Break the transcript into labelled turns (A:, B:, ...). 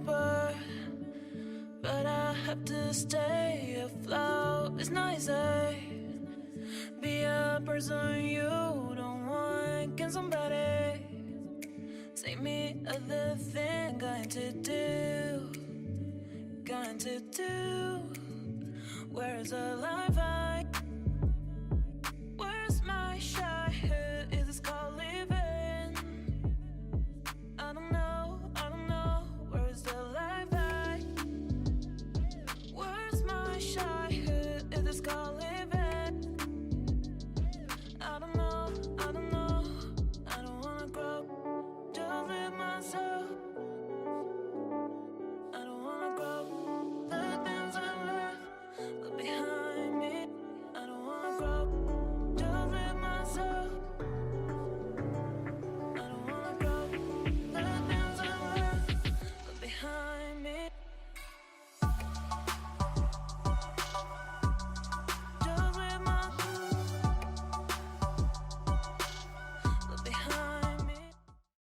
A: apart, but I have to stay afloat. It's not easy. Be a person you don't want. Can somebody save me of the thing I'm going to do? Going to do.